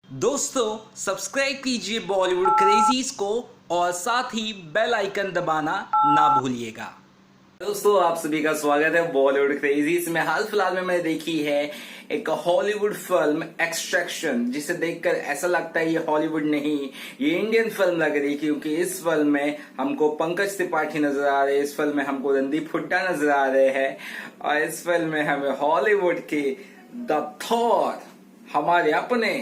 दोस्तों सब्सक्राइब कीजिए बॉलीवुड क्रेजीज को और साथ ही बेल आइकन दबाना ना भूलिएगा। दोस्तों आप सभी का स्वागत है बॉलीवुड क्रेजीज में। हाल फिलहाल में मैंने देखी है एक हॉलीवुड फिल्म एक्सट्रैक्शन, जिसे देखकर ऐसा लगता है ये हॉलीवुड नहीं, ये इंडियन फिल्म लग रही, क्योंकि इस फिल्म में हमको पंकज त्रिपाठी नजर आ रहे हैं, इस फिल्म में हमको रणदीप हुड्डा नजर आ रहे हैं और इस फिल्म में हमें हॉलीवुड के द थॉर हमारे अपने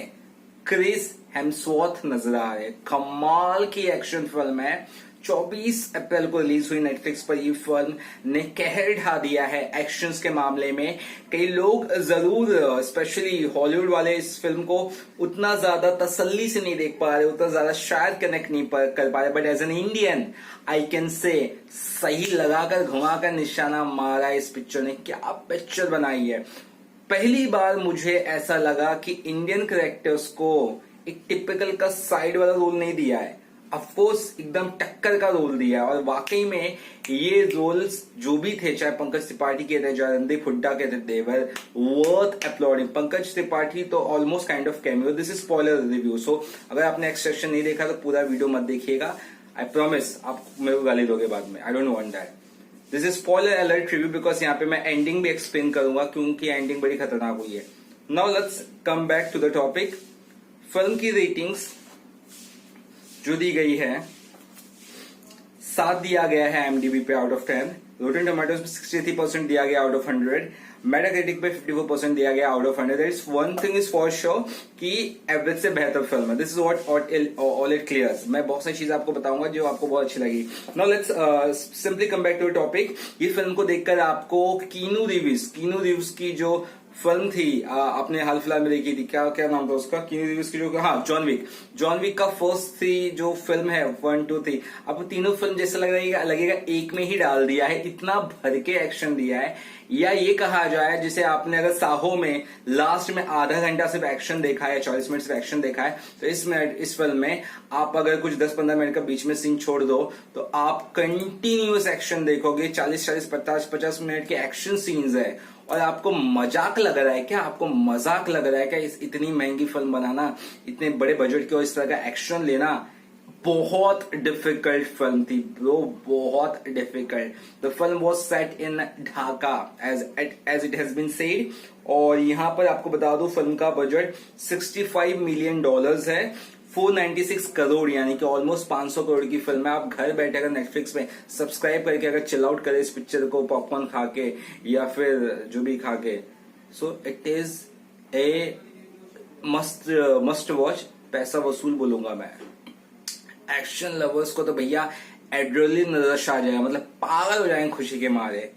क्रिस हेम्सवर्थ नजर आ रहे। कमाल की एक्शन फिल्म है। 24 अप्रैल को रिलीज हुई नेटफ्लिक्स पर। ये फिल्म ने कहर ढा दिया है एक्शंस के मामले में। कई लोग जरूर स्पेशली हॉलीवुड वाले इस फिल्म को उतना ज्यादा तसल्ली से नहीं देख पा रहे, उतना ज्यादा शायद कनेक्ट नहीं कर पा रहे, but as an Indian I can say सही लगाकर घुमाकर निशाना मारा इस पिक्चर ने। क्या पिक्चर बनाई है। पहली बार मुझे ऐसा लगा कि इंडियन कैरेक्टर्स को एक टिपिकल का साइड वाला रोल नहीं दिया है, अफकोर्स एकदम टक्कर का रोल दिया है। और वाकई में ये रोल्स जो भी थे, चाहे पंकज त्रिपाठी के थे, चाहे रणदीप हुड्डा के थे, they were worth uploading. Pankaj Tripathi तो almost kind of cameo. This is spoiler review, so अगर आपने एक्सट्रैक्शन नहीं देखा तो पूरा वीडियो मत देखिएगा। आई प्रॉमिस आप मेरे को गाली दोगे बाद में। I don't want that. This is spoiler alert review because यहाँ पे मैं एंडिंग भी एक्सप्लेन करूंगा, क्योंकि एंडिंग बड़ी खतरनाक हुई है। Now let's come back to the topic. Film की रेटिंग्स जो दी गई है, 7 दिया गया है एमडीबी पे आउट ऑफ 10। रोटेन टोमेटोज पे 63% दिया गया आउट ऑफ 100। मेटाक्रिटिक पे 54% दिया गया out of 100। It's one thing is for sure कि एवरेज से बेहतर फिल्म है। This is what all it clears. मैं बहुत सारी चीजें आपको बताऊंगा जो आपको बहुत अच्छी लगी। Now let's simply come back to topic. ये फिल्म को देखकर आपको कीनू रिव्यूज की जो फिल्म थी आपने हाल फिलहाल में देखी थी, क्या नाम था उसका, कीनू रिव्यूज की जो, हाँ, जॉन विक का फर्स्ट थी जो फिल्म है 1, 2, 3। अब तीनों फिल्म जैसे लगेगा एक में ही डाल दिया है, इतना भर के एक्शन दिया है। या ये कहा जाए जिसे आपने अगर साहो में लास्ट में आधा घंटा सिर्फ एक्शन देखा है, 40 मिनट सिर्फ एक्शन देखा है, तो इस फिल्म में आप अगर कुछ 10-15 मिनट का बीच में सीन छोड़ दो तो आप कंटिन्यूअस एक्शन देखोगे। 40-40, 50-50 मिनट के एक्शन सीन्स है और आपको मजाक लग रहा है क्या? आपको मजाक लग रहा है क्या इतनी महंगी फिल्म बनाना, इतने बड़े बजट के और इस तरह का एक्शन लेना? बहुत डिफिकल्ट फिल्म थी ब्रो, बहुत difficult. The film was set in Dhaka as it has been said. और यहां पर आपको बता दो फिल्म का बजट $65 मिलियन है। 496 करोड़, यानी कि ऑलमोस्ट 500 करोड़ की फिल्म है। आप घर बैठे अगर नेटफ्लिक्स में सब्सक्राइब करके अगर चिल आउट करें इस पिक्चर को, पॉपकॉर्न खा के या फिर जो भी खा के, so it is a must watch. पैसा वसूल बोलूंगा मैं। एक्शन लवर्स को तो भैया एड्रेनलिन रश आ जाएगा, मतलब पागल हो जाएंगे खुशी के मारे।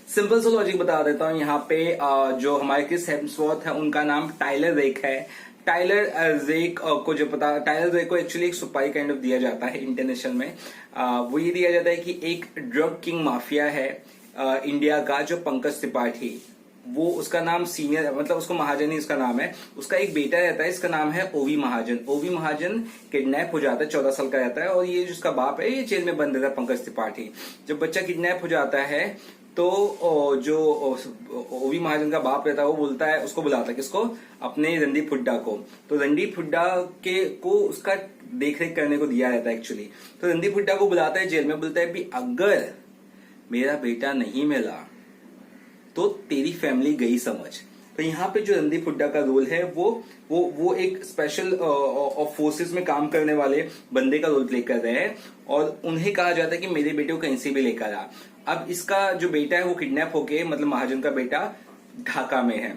सिंपल सा लॉजिक बता देता हूं। यहाँ पे जो हमारे क्रिस हेम्सवर्थ है उनका नाम टाइलर रेक है। टाइलर रेक को जो पता, टाइलर रेक को एक्चुअली एक सुपारी काइंड ऑफ दिया जाता है इंटरनेशनल में। वो ये दिया जाता है कि एक ड्रग किंग माफिया है इंडिया का, जो पंकज त्रिपाठी, वो उसका नाम सीनियर, मतलब उसको महाजन ही उसका नाम है। उसका एक बेटा रहता है, इसका नाम है ओवी महाजन। ओवी महाजन किडनैप हो जाता है, 14 साल का रहता है, और ये जिसका बाप है ये जेल में बंद रहता है, पंकज त्रिपाठी। जब बच्चा किडनैप हो जाता है तो जो ओवी महाजन का बाप रहता है वो बोलता है, उसको बुलाता है, किसको? अपने रणदीप हुड्डा को। तो रणदीप हुड्डा को उसका देख रेख करने को दिया रहता है एक्चुअली। तो रणदीप हुड्डा को बुलाता है जेल में, बोलता है भी अगर मेरा बेटा नहीं मिला तो तेरी फैमिली गई समझ। तो यहाँ पे जो रणदीप हुड्डा का रोल है वो एक स्पेशल फोर्सेस में काम करने वाले बंदे का रोल प्ले कर रहे हैं, और उन्हें कहा जाता है कि मेरे बेटे को कहीं से भी लेकर आ। अब इसका जो बेटा है वो किडनैप होके, मतलब महाजन का बेटा, ढाका में है।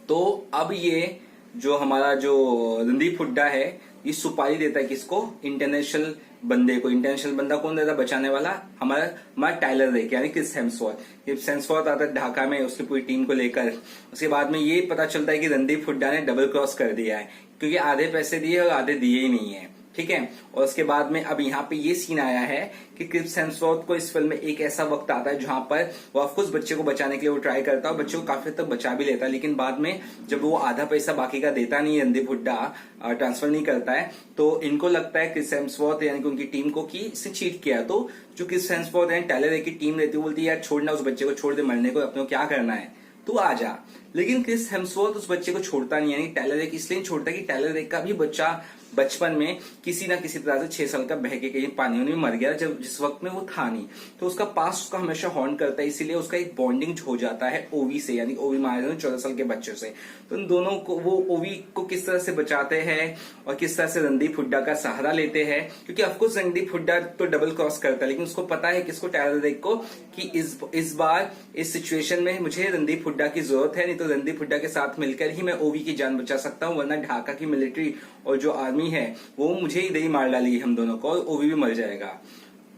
तो अब ये जो हमारा जो रणदीप हुड्डा है ये सुपारी देता है किसको? इंटरनेशनल बंदे को। इंटरनेशनल बंदा कौन रहता है बचाने वाला? हमारा टाइलर रेक, यानी क्रिस हेम्सवर्थ आता है ढाका में उसकी पूरी टीम को लेकर। उसके बाद में ये पता चलता है कि रणदीप हुड्डा ने डबल क्रॉस कर दिया है, क्योंकि आधे पैसे दिए और आधे दिए ही नहीं है, ठीक है। और उसके बाद में अब यहाँ पे ये सीन आया है कि क्रिस हेम्सवर्थ को इस फिल्म में एक ऐसा वक्त आता है जहां पर वो ऑफकोर्स बच्चे को बचाने के लिए वो ट्राई करता है और बच्चे को काफी हद तक बचा भी लेता है, लेकिन बाद में जब वो आधा पैसा बाकी का देता नहीं है, रणदीप हुड्डा ट्रांसफर नहीं करता है, तो इनको लगता है क्रिस हेम्सवर्थ यानी कि उनकी टीम को कि इससे चीट किया। तो जो क्रिस हेम्सवर्थ है, टाइलर की टीम रहती है, बोलती है यार छोड़ना, उस बच्चे को छोड़ दे मरने को, अपने को क्या करना है, तू आ जा। लेकिन क्रिस हेम्सवर्थ उस बच्चे को छोड़ता नहीं, यानी टाइलर रेक इसलिए नहीं छोड़ता कि टाइलर रेक का भी बच्चा बचपन में किसी ना किसी तरह से 6 साल का बह के कहीं पानी में मर गया, जब जिस वक्त में वो था नहीं। तो उसका पास्ट उसका हमेशा हॉन्ट करता है, इसीलिए उसका एक बॉन्डिंग हो जाता है ओवी से, यानी ओवी मारा 14 साल के बच्चे से। तो इन दोनों को, वो ओवी को किस तरह से बचाते हैं और किस तरह से रणदीप हुड्डा का सहारा लेते हैं, क्योंकि ऑफकोर्स रणदीप हुड्डा तो डबल क्रॉस करता है, लेकिन उसको पता है किसको, टाइलर रेक को, कि इस बार इस सिचुएशन में मुझे रणदीप हुड्डा की जरूरत है, नहीं तो रणदीप हुड्डा के साथ मिलकर ही मैं ओवी की जान बचा सकता हूं, वरना ढाका की मिलिट्री और जो आर्मी है वो मुझे इधर ही मार डालेगी हम दोनों को, और ओवी भी मर जाएगा।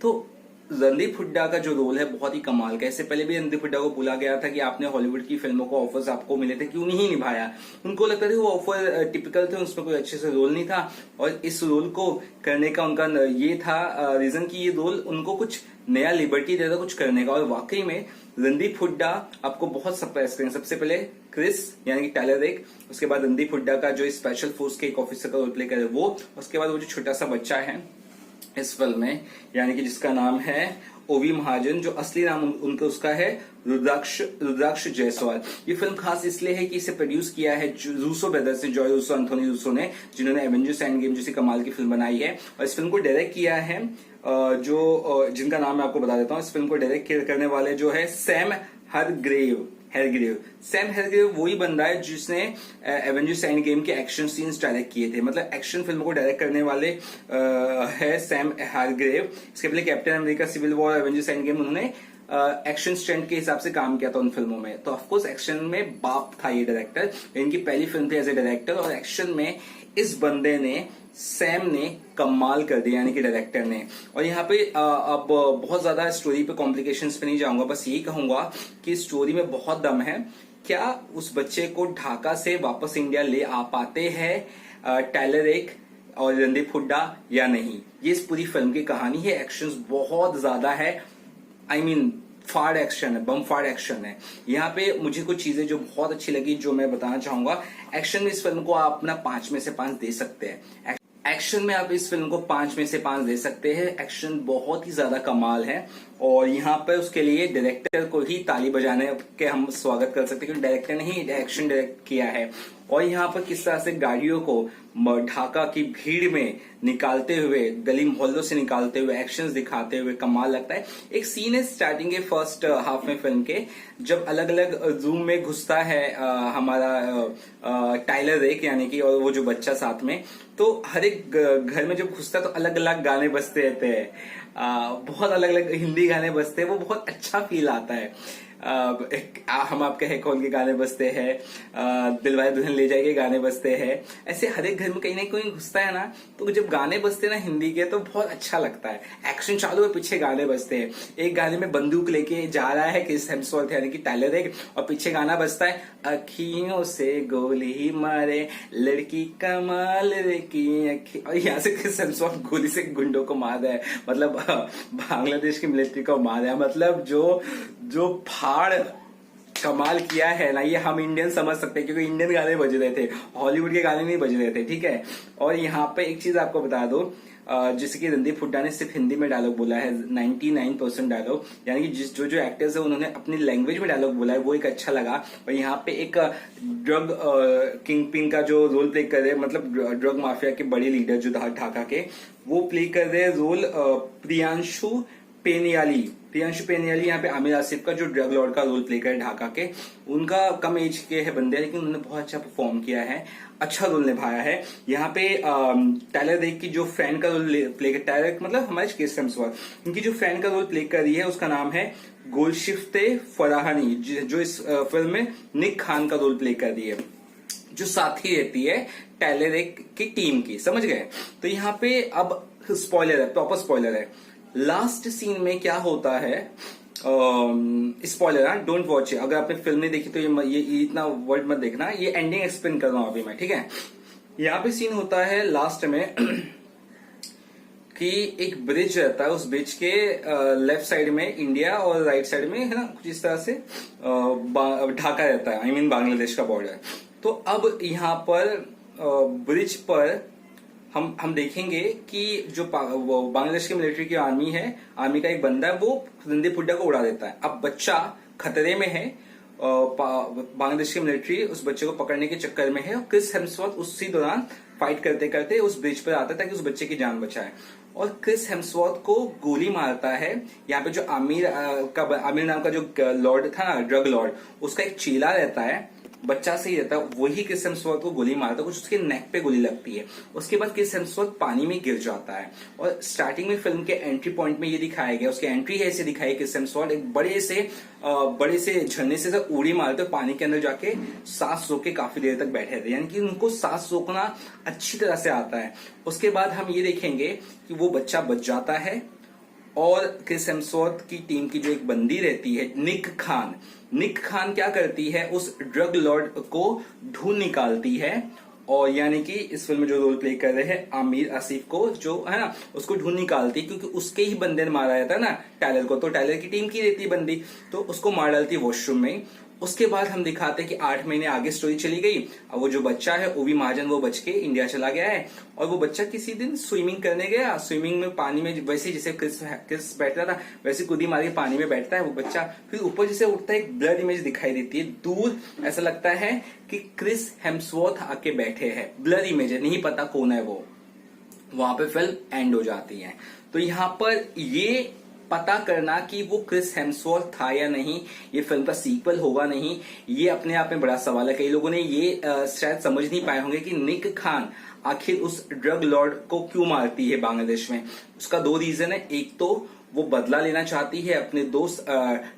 तो रणदीप हुड्डा का जो रोल है बहुत ही कमाल का। इससे पहले भी रणदीप हुड्डा को बोला गया था कि आपने हॉलीवुड की फिल्मों को ऑफर्स आपको मिले थे, क्यों नहीं निभाया। उनको लगता था वो ऑफर टिपिकल थे, उसमें कोई अच्छे से रोल नहीं था, और इस रोल को करने का उनका ये था रीजन कि ये रोल उनको कुछ नया लिबर्टी देता कुछ करने का। और वाकई में रणदीप हुड्डा आपको बहुत सरप्राइज करेंगे। सबसे पहले क्रिस यानी कि टाइलर रेक, उसके बाद रणदीप हुड्डा का जो स्पेशल फोर्स के एक ऑफिसर का रोल प्ले करे वो, उसके बाद वो जो छोटा सा बच्चा है इस फिल्म में, यानी कि जिसका नाम है ओवी महाजन, जो असली नाम उनका उसका है रुद्राक्ष जायसवाल। ये फिल्म खास इसलिए है कि इसे प्रोड्यूस किया है रूसो ब्रदर्स ने, जॉय रूसो, एंथोनी रूसो ने, जिन्होंने एवेंजर्स एंड गेम जैसी कमाल की फिल्म बनाई है। और इस फिल्म को डायरेक्ट किया है जिनका नाम मैं आपको बता देता हूँ। इस फिल्म को डायरेक्ट करने वाले जो है सैम हरग्रेव। सैम हरग्रेव वही बंदा है जिसने एवेंजर्स एंड गेम के एक्शन सीन्स डायरेक्ट किए थे, मतलब एक्शन फिल्म को डायरेक्ट करने वाले है सैम हरग्रेव। इसके पहले Captain America, Civil War, Avengers Endgame उन्होंने एक्शन स्टंट के हिसाब से काम किया था उन फिल्मों में। तो ऑफकोर्स एक्शन में बाप था ये डायरेक्टर, इनकी पहली फिल्म थी एज ए डायरेक्टर, और एक्शन में इस बंदे ने, सैम ने कमाल कर दिया, यानी कि डायरेक्टर ने। और यहाँ पे अब बहुत ज्यादा स्टोरी पे कॉम्प्लिकेशंस पे नहीं जाऊंगा, बस यही कहूंगा कि स्टोरी में बहुत दम है। क्या उस बच्चे को ढाका से वापस इंडिया ले आ पाते हैं टाइलर रेक और रणदीप हुड्डा या नहीं, ये इस पूरी फिल्म की कहानी है। एक्शंस बहुत ज्यादा है, I mean, फाड़ एक्शन है, बम फाड़ एक्शन है। यहाँ पे मुझे कुछ चीजें जो बहुत अच्छी लगी जो मैं बताना चाहूंगा। एक्शन में इस फिल्म को आप अपना 5 में से 5 दे सकते हैं। एक्शन में आप इस फिल्म को 5 में से 5 दे सकते हैं। एक्शन बहुत ही ज्यादा कमाल है, और यहाँ पर उसके लिए डायरेक्टर को ही ताली बजाने के हम स्वागत कर सकते हैं, क्योंकि डायरेक्टर ने ही एक्शन डायरेक्ट किया है। और यहाँ पर किस तरह से गाड़ियों को ढाका की भीड़ में निकालते हुए, गली मोहल्लों से निकालते हुए, एक्शंस दिखाते हुए कमाल लगता है। एक सीन है स्टार्टिंग के फर्स्ट हाफ में फिल्म के, जब अलग अलग रूम में घुसता है हमारा टाइलर रेक, यानी कि, और वो जो बच्चा साथ में, तो हर एक घर में जब घुसता है तो अलग अलग गाने बजते रहते हैं, बहुत अलग अलग हिंदी गाने बजते हैं, वो बहुत अच्छा फील आता है। हम आपके है कौन के गाने बजते हैं, दिलवाले दुल्हन ले जाएंगे गाने बजते हैं। ऐसे हर एक घर में कहीं ना कहीं घुसता है ना, तो जब गाने बजते हैं ना हिंदी के, तो बहुत अच्छा लगता है। एक्शन चालू है, पीछे गाने बजते हैं। एक गाने में बंदूक लेके जा रहा है क्रिस हेम्सवर्थ यानी कि टाइलर रेक, और पीछे गाना बजता है, अखियों से गोली मारे लड़की कमाल रे की अखी, और यहाँ से क्रिस हेम्सवर्थ गोली से गुंडों को मार रहा है, मतलब बांग्लादेश की मिलिट्री को मार रहा है। मतलब जो फाड़ कमाल किया है ना, ये हम इंडियन समझ सकते हैं, क्योंकि इंडियन गाने बज रहे थे, हॉलीवुड के गाने नहीं बज रहे थे, ठीक है। और यहाँ पे एक चीज आपको बता दो, जैसे कि रणदीप हुड्डा ने सिर्फ हिंदी में डायलॉग बोला है, 99% डायलॉग, यानी कि जो एक्टर्स है उन्होंने अपनी लैंग्वेज में डायलॉग बोला है, वो एक अच्छा लगा। और यहाँ पे एक ड्रग किंग पिन का जो रोल प्ले कर रहे, मतलब ड्रग माफिया के बड़े लीडर जो ढाका के, वो प्ले कर रहे रोल प्रियांशु पेनियाली यहाँ पे आमिर आसिफ का जो ड्रग लॉर्ड का रोल प्ले करे ढाका के, उनका कम एज के है बंदे, लेकिन उन्होंने बहुत अच्छा परफॉर्म किया है, अच्छा रोल निभाया है। यहाँ पे टाइलर रेक की जो फ्रेंड का रोल प्ले कर, टाइलर मतलब हमारे क्रिस हेम्सवर्थ, उनकी जो फ्रेंड का रोल प्ले कर रही है उसका नाम है गुलशिफ्ते फराहानी, जो इस फिल्म में निक खान का रोल प्ले कर रही है, जो साथी रहती है टाइलर रेक की टीम की, समझ गए। तो यहाँ पे अब स्पॉइलर है, प्रॉपर स्पॉइलर है। लास्ट सीन में क्या होता है, स्पॉइलर है, डोंट वॉच है। अगर आपने फिल्म नहीं देखी तो ये इतना वर्ड मत देखना, ये एंडिंग एक्सप्लेन कर रहा हूं अभी मैं, ठीक है। यहाँ पे सीन होता है लास्ट में कि एक ब्रिज रहता है, उस ब्रिज के लेफ्ट साइड में इंडिया और राइट साइड में है ना कुछ इस तरह से ढाका रहता है, I mean बांग्लादेश का बॉर्डर। तो अब यहाँ पर ब्रिज पर हम देखेंगे कि जो बांग्लादेश की मिलिट्री की आर्मी है, आर्मी का एक बंदा है, वो रणदीप हुड्डा को उड़ा देता है। अब बच्चा खतरे में है, बांग्लादेश की मिलिट्री उस बच्चे को पकड़ने के चक्कर में है और क्रिस हेम्सवर्थ उसी दौरान फाइट करते करते उस ब्रिज पर आता है ताकि उस बच्चे की जान बचाए। और क्रिस हेम्सवर्थ को गोली मारता है। यहाँ पे जो आमिर नाम का जो लॉर्ड था ना, ड्रग लॉर्ड, उसका एक चेला रहता है, बच्चा से ही रहता है, वही क्रिस हेम्सवर्थ को गोली मारता है, कुछ उसके नेक पे गोली लगती है। उसके बाद क्रिस हेम्सवर्थ पानी में गिर जाता है और स्टार्टिंग में फिल्म के एंट्री पॉइंट में ये दिखाया गया, उसकी एंट्री है ऐसे दिखाई, क्रिस हेम्सवर्थ एक बड़े से झरने से उड़ी मारते पानी के अंदर जाके सांस रोक के काफी देर तक बैठे थे, यानी कि उनको सांस रोकना अच्छी तरह से आता है। उसके बाद हम ये देखेंगे कि वो बच्चा बच जाता है और क्रिस हेम्सवर्थ की टीम की जो एक बंदी रहती है निक खान क्या करती है, उस ड्रग लॉर्ड को ढूंढ निकालती है। और यानी कि इस फिल्म में जो रोल प्ले कर रहे हैं आमिर आसिफ को, जो है ना, उसको ढूंढ निकालती, क्योंकि उसके ही बंदे ने मारा जाता है ना टायलर को, तो टायलर की टीम की रहती है बंदी, तो उसको मार डालती है वॉशरूम में। उसके बाद हम दिखाते हैं कि 8 महीने आगे स्टोरी चली गई। अब वो जो बच्चा है ओवी महाजन, वो बच के इंडिया चला गया है और वो बच्चा किसी दिन स्विमिंग करने गया, स्विमिंग में पानी में वैसे जैसे क्रिस बैठता था वैसे कूदी मारी पानी में बैठता है वो बच्चा, फिर ऊपर जैसे उठता है एक ब्लर इमेज दिखाई देती है दूर, ऐसा लगता है कि क्रिस हेम्सवर्थ आके बैठे हैं, ब्लर इमेज है, नहीं पता कौन है वो। वहां पे फिल्म एंड हो जाती है। तो यहाँ पर ये पता करना कि वो क्रिस हेम्सवर्थ था या नहीं, ये फिल्म का सीक्वल होगा नहीं, ये अपने आप में बड़ा सवाल है। कई लोगों ने ये शायद समझ नहीं पाए होंगे कि निक खान आखिर उस ड्रग लॉर्ड को क्यों मारती है बांग्लादेश में। उसका 2 रीजन है, एक तो वो बदला लेना चाहती है अपने दोस्त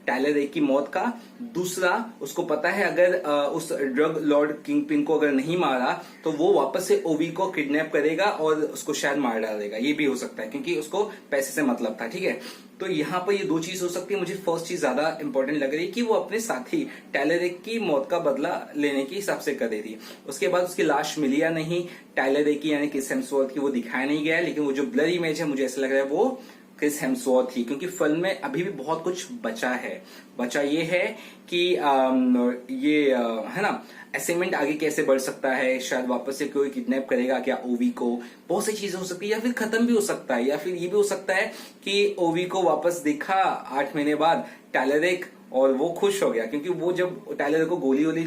टायलर रे की मौत का, दूसरा उसको पता है अगर उस ड्रग लॉर्ड किंग पिन को अगर नहीं मारा तो वो वापस से ओवी को किडनैप करेगा और उसको शायद मार डालेगा, ये भी हो सकता है क्योंकि उसको पैसे से मतलब था, ठीक है। तो यहाँ पर ये 2 चीज हो सकती है। मुझे फर्स्ट चीज ज्यादा इंपॉर्टेंट लग रही है कि वो अपने साथी टायलर रे की मौत का बदला लेने के हिसाब से कर रही थी। उसके बाद उसकी लाश मिली या नहीं टायलर रे की, यानी क्रिस हेम्सवर्थ की, वो दिखाया नहीं गया, लेकिन वो जो ब्लर इमेज है मुझे ऐसा लग रहा है वो क्रिस हेम्सवर्थ ही, क्योंकि फिल्म में अभी भी बहुत कुछ बचा ये है कि है ना, असाइनमेंट आगे कैसे बढ़ सकता है, शायद वापस से कोई किडनैप करेगा क्या ओवी को, बहुत सी चीजें हो सकती है, या फिर खत्म भी हो सकता है, या फिर ये भी हो सकता है कि ओवी को वापस देखा 8 महीने बाद टायलर रे और वो खुश हो गया, क्योंकि वो जब टायलर को गोली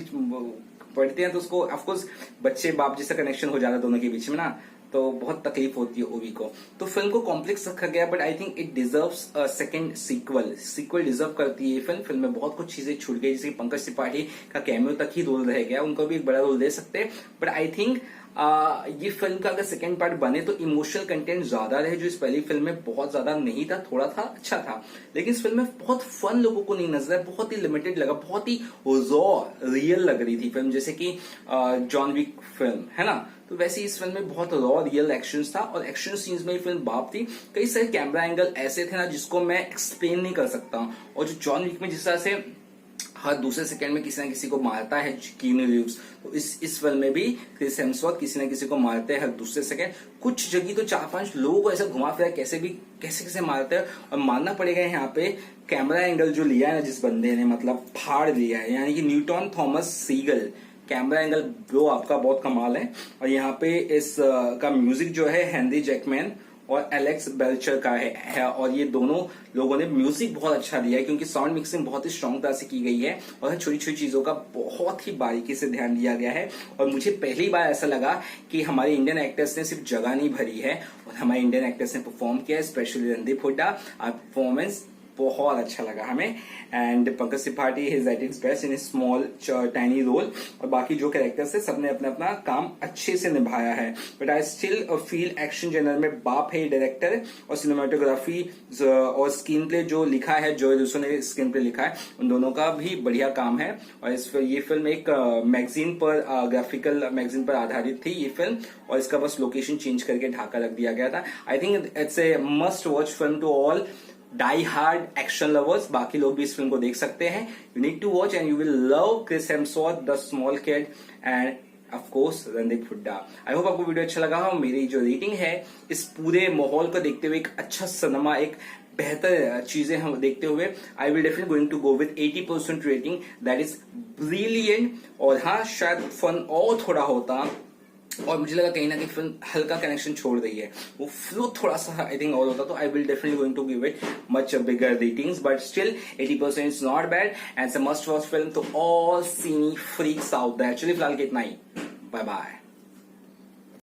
पड़ती है तो उसको ऑफकोर्स बच्चे बाप जैसा कनेक्शन हो जाता है दोनों के बीच में ना, तो बहुत तकलीफ होती है ओवी को। तो फिल्म को कॉम्प्लेक्स रखा गया, but I think it deserves a second sequel deserve करती है ये फिल्म में बहुत कुछ चीजें छूट गई, जैसे पंकज त्रिपाठी का कैमियो तक ही रोल रह गया, उनको भी एक बड़ा रोल दे सकते हैं, बट आई थिंक ये फिल्म का अगर सेकंड पार्ट बने तो इमोशनल कंटेंट ज्यादा रहे, जो इस पहली फिल्म में बहुत ज्यादा नहीं था, थोड़ा था, अच्छा था, लेकिन इस फिल्म में बहुत फन लोगों को नहीं नजर आया, बहुत ही लिमिटेड लगा, बहुत ही रॉ रियल लग रही थी फिल्म, जैसे कि जॉन विक फिल्म है ना, तो वैसे इस फिल्म में बहुत रॉ रियल एक्शन था और एक्शन सीन्स में फिल्म बाप थी। कई सारे कैमरा एंगल ऐसे थे ना जिसको मैं एक्सप्लेन नहीं कर सकता, और जो जॉन विक में जिस तरह से हर दूसरे सेकंड में किसी न किसी को मारता है कीनू रीव्स, तो इस फिल्म में भी क्रिस हेम्सवर्थ किसी न किसी को मारते हैं हर दूसरे सेकंड, कुछ जगह तो 4-5 लोगों को ऐसा घुमा फिरा कैसे मारते हैं। और मानना पड़ेगा यहाँ पे कैमरा एंगल जो लिया है ना जिस बंदे ने, मतलब फाड़ लिया है, यानी कि Newton Thomas Sigel, camera angle bro आपका बहुत कमाल है। और यहाँ पे इस का म्यूजिक जो है हेनरी जैकमैन और एलेक्स बेल्चर का है और ये दोनों लोगों ने म्यूजिक बहुत अच्छा दिया है, क्योंकि साउंड मिक्सिंग बहुत ही स्ट्रांग तरह से की गई है और छोटी छोटी चीजों का बहुत ही बारीकी से ध्यान दिया गया है। और मुझे पहली बार ऐसा लगा कि हमारे इंडियन एक्टर्स ने सिर्फ जगह नहीं भरी है और हमारे इंडियन एक्टर्स ने परफॉर्म किया है, स्पेशली रणदीप हुड्डा, परफॉर्मेंस बहुत अच्छा लगा हमें। And Pankaj Tripathi is at its best in small tiny role, और बाकी जो कैरेक्टर्स है सबने अपना अपना काम अच्छे से निभाया है। But I still feel action general में बाप है डायरेक्टर, और सिनेमाटोग्राफी और स्क्रीन प्ले जो लिखा है, जॉय रूसो ने स्क्रीन प्ले लिखा है, उन दोनों का भी बढ़िया काम है। और ये फिल्म एक मैगजीन पर ग्राफिकल मैगजीन पर आधारित थी ये फिल्म, और इसका बस लोकेशन चेंज करके ढाका रख दिया गया था। I think it's a must watch film to all die hard action lovers, बाकी लोग भी इस फिल्म को देख सकते हैं। You need to watch and you will love Chris Hemsworth, the small kid, and of course Randeep Hooda. I hope आपको वीडियो अच्छा लगा हो। मेरी जो रेटिंग है इस पूरे माहौल को देखते हुए, एक अच्छा सिनेमा, एक बेहतर चीजें हम देखते हुए, I will definitely going to go with 80% rating, that is brilliant. और हाँ, शायद फन और थोड़ा होता और मुझे लगा कहीं ना कहीं फिल्म हल्का कनेक्शन छोड़ रही है, वो फ्लो थोड़ा सा आई थिंक और होता तो I will definitely going to give it much bigger ratings, but still 80% is not bad and it's a must watch film. तो all cine freaks out there, actually फिलहाल के इतना ही, बाय बाय।